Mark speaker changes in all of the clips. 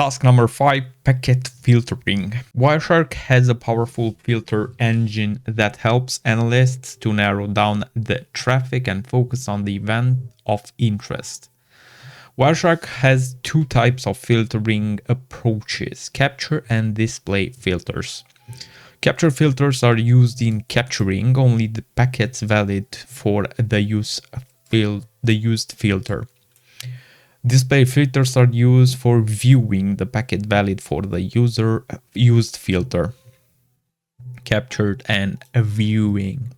Speaker 1: Task number 5, packet filtering. Wireshark has a powerful filter engine that helps analysts to narrow down the traffic and focus on the event of interest. Wireshark has two types of filtering approaches: capture and display filters. Capture filters are used in capturing only the packets valid for the used filter. Display filters are used for viewing the packet valid for the used filter. Captured and viewing.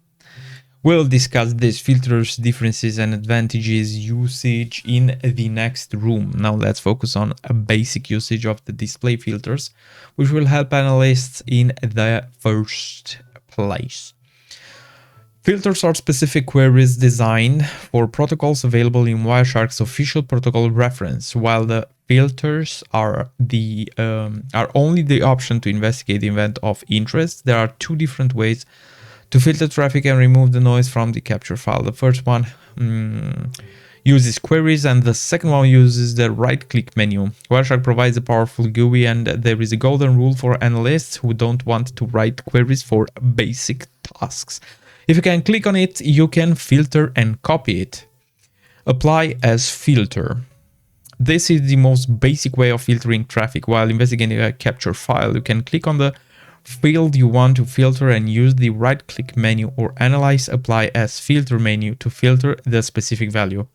Speaker 1: We'll discuss these filters, differences and advantages, usage in the next room. Now let's focus on a basic usage of the display filters, which will help analysts in the first place. Filters are specific queries designed for protocols available in Wireshark's official protocol reference, while the filters are only the option to investigate the event of interest. There are two different ways to filter traffic and remove the noise from the capture file. The first one uses queries and the second one uses the right-click menu. Wireshark provides a powerful GUI, and there is a golden rule for analysts who don't want to write queries for basic tasks. If you can click on it, you can filter and copy it. Apply as filter. This is the most basic way of filtering traffic. While investigating a capture file, you can click on the field you want to filter and use the right-click menu or analyze apply as filter menu to filter the specific value.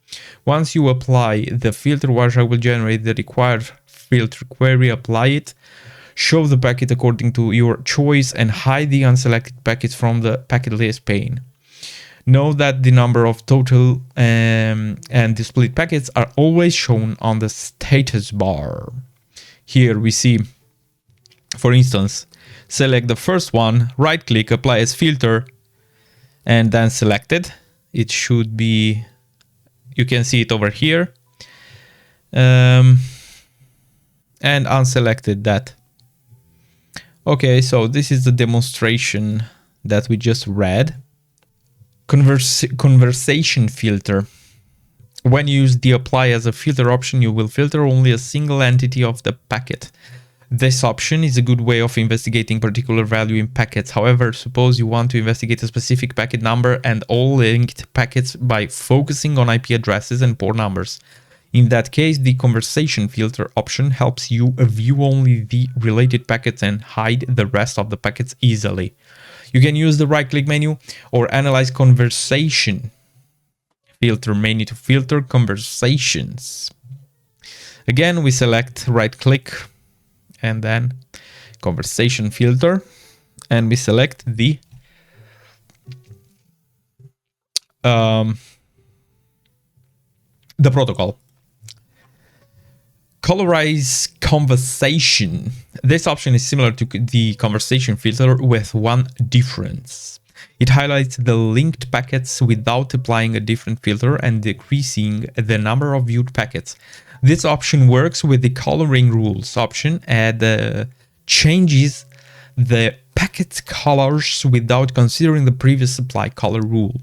Speaker 1: Once you apply the filter, Wireshark will generate the required filter query, apply it, show the packet according to your choice, and hide the unselected packets from the packet list pane. Note that the number of total and displayed packets are always shown on the status bar. Here we see, for instance, select the first one, right click, apply as filter, and then select it. It should be, you can see it over here, and unselected that. Okay, so this is the demonstration that we just read. Conversation filter. When you use the apply as a filter option, you will filter only a single entity of the packet. This option is a good way of investigating particular value in packets. However, suppose you want to investigate a specific packet number and all linked packets by focusing on IP addresses and port numbers. In that case, the conversation filter option helps you view only the related packets and hide the rest of the packets easily. You can use the right-click menu or analyze conversation filter menu to filter conversations. Again, we select right-click and then conversation filter, and we select the protocol. Colorize conversation. This option is similar to the conversation filter with one difference. It highlights the linked packets without applying a different filter and decreasing the number of viewed packets. This option works with the coloring rules option and changes the packet colors without considering the previous apply color rule.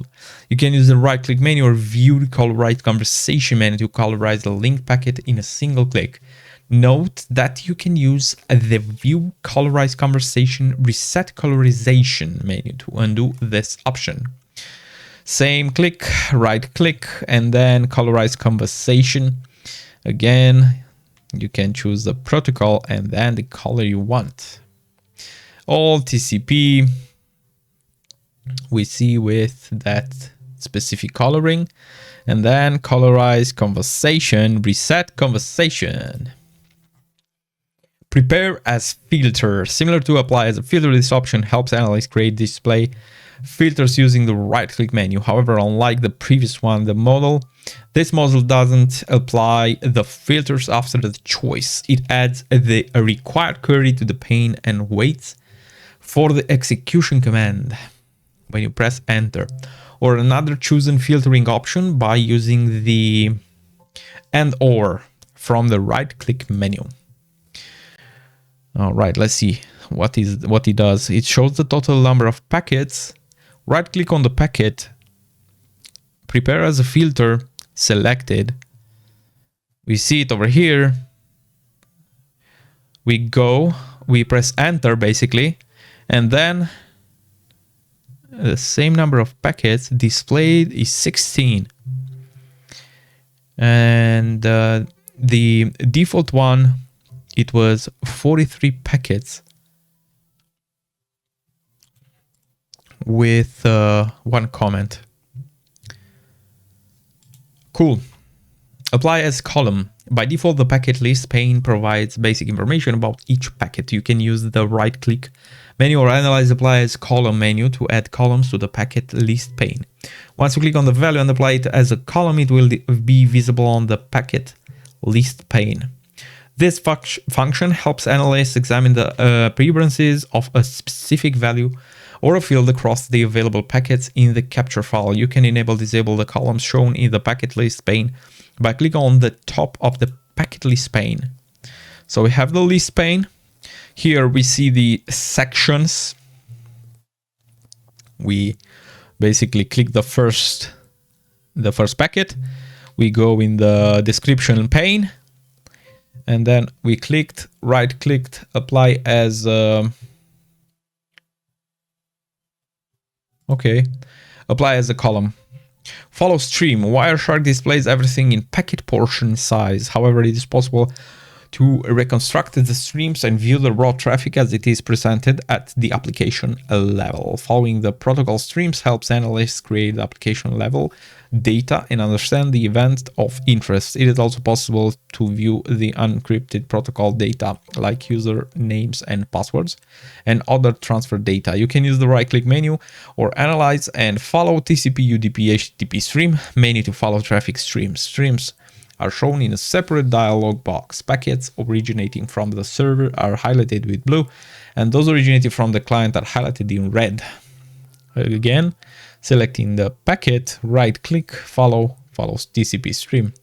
Speaker 1: You can use the right-click menu or view the colorize conversation menu to colorize the linked packet in a single click. Note that you can use the view colorize conversation reset colorization menu to undo this option. Same click, right-click, and then colorize conversation. Again, you can choose the protocol and then the color you want. All TCP we see with that specific coloring, and then colorize conversation, reset conversation. Prepare as filter. Similar to apply as a filter, this option helps analysts create display filters using the right-click menu. However, unlike the previous one, this model doesn't apply the filters after the choice. It adds the required query to the pane and waits for the execution command when you press enter, or another chosen filtering option by using the and/or from the right-click menu. All right, let's see what it does. It shows the total number of packets. Right-click on the packet, prepare as a filter, selected. We see it over here. we press enter basically, and then the same number of packets displayed is 16. And the default one, it was 43 packets with one comment. Cool. Apply as column. By default, the packet list pane provides basic information about each packet. You can use the right-click menu or analyze apply as column menu to add columns to the packet list pane. Once you click on the value and apply it as a column, it will be visible on the packet list pane. This function helps analysts examine the preferences of a specific value or a field across the available packets in the capture file. You can disable the columns shown in the packet list pane by clicking on the top of the packet list pane. So we have the list pane. Here we see the sections. We basically click the first packet. We go in the description pane, and then we right-clicked, apply as apply as a column. Follow stream. Wireshark displays everything in packet portion size. However, it is possible to reconstruct the streams and view the raw traffic as it is presented at the application level. Following the protocol streams helps analysts create application level data and understand the event of interest. It is also possible to view the unencrypted protocol data like user names and passwords and other transfer data. You can use the right-click menu or analyze and follow TCP, UDP, HTTP stream menu to follow traffic streams. Streams are shown in a separate dialog box. Packets originating from the server are highlighted with blue, and those originating from the client are highlighted in red. Again, selecting the packet, right-click, follows TCP stream.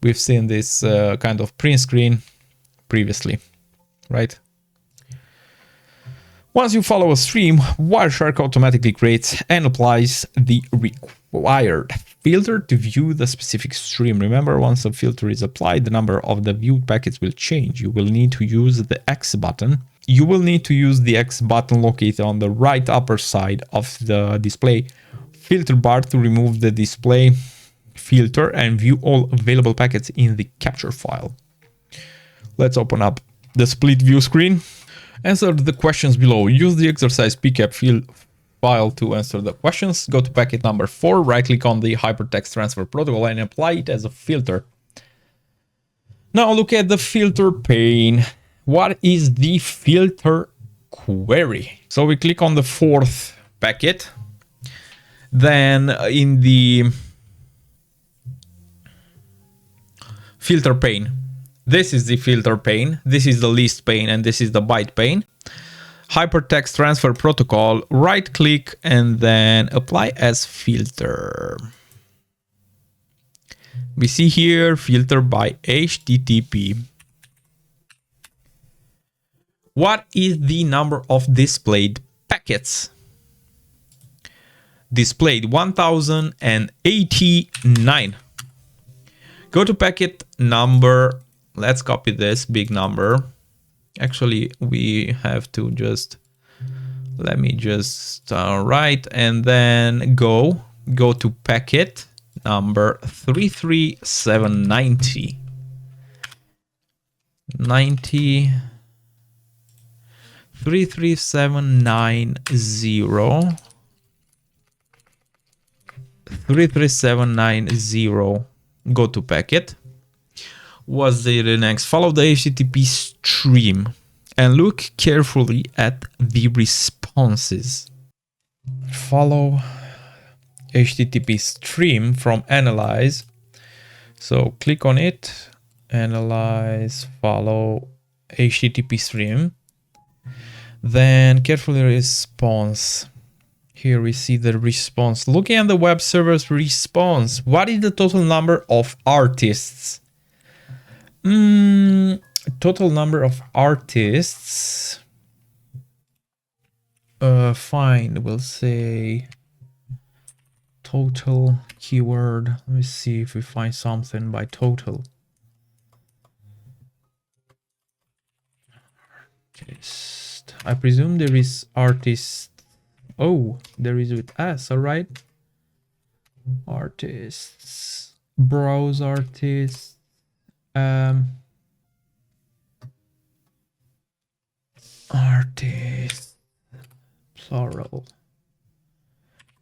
Speaker 1: We've seen this kind of print screen previously, right? Once you follow a stream, Wireshark automatically creates and applies the required filter to view the specific stream. Remember, once a filter is applied, the number of the viewed packets will change. You will need to use the X button. You will need to use the X button located on the right upper side of the display filter bar to remove the display filter and view all available packets in the capture file. Let's open up the split view screen. Answer the questions below. Use the exercise PCAP field file to answer the questions. Go to packet number 4, right-click on the hypertext transfer protocol and apply it as a filter. Now look at the filter pane. What is the filter query? So we click on the 4th packet. Then in the filter pane, this is the filter pane, this is the list pane, and this is the byte pane. Hypertext transfer protocol, right click and then apply as filter. We see here filter by HTTP. What is the number of displayed packets? Displayed 1089. Go to packet number. Let's copy this big number. Actually, we have to let me just write and then go to packet number 33790. 33790. Go to packet. What's the next? Follow the HTTP stream and look carefully at the responses. Follow HTTP stream from analyze. So click on it, analyze, follow HTTP stream. Then carefully response. Here we see the response. Looking at the web server's response, what is the total number of artists? Total number of artists. Fine, we'll say total keyword. Let me see if we find something by total. Artist. I presume there is artist. Oh, there is with S, alright. Artists. Browse artists. Artist. Plural.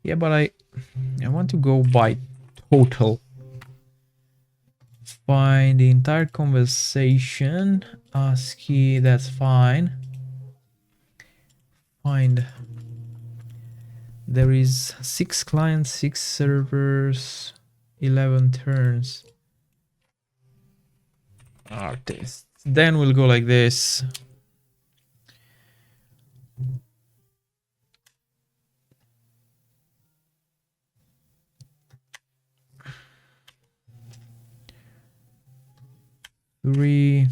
Speaker 1: Yeah, but I want to go by total. Find the entire conversation. ASCII, that's fine. Find. There is 6 clients, 6 servers, 11 turns. Artists. Then we'll go like this. Three.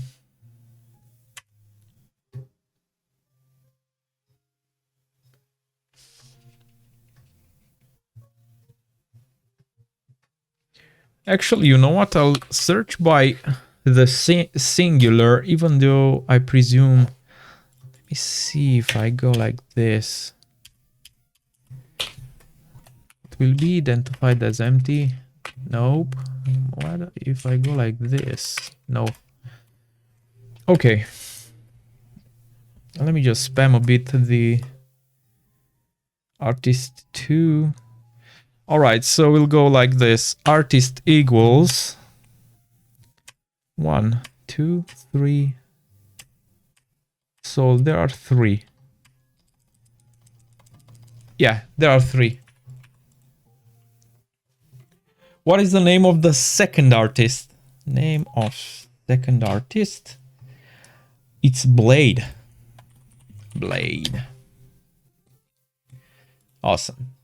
Speaker 1: Actually, you know what? I'll search by the singular, even though I presume. Let me see if I go like this. It will be identified as empty. Nope. What if I go like this? No. Okay. Let me just spam a bit the artist 2. All right, so we'll go like this. Artist equals 1, 2, 3. So there are 3. Yeah, there are 3. What is the name of the second artist? Name of second artist? It's Blade. Blade. Awesome.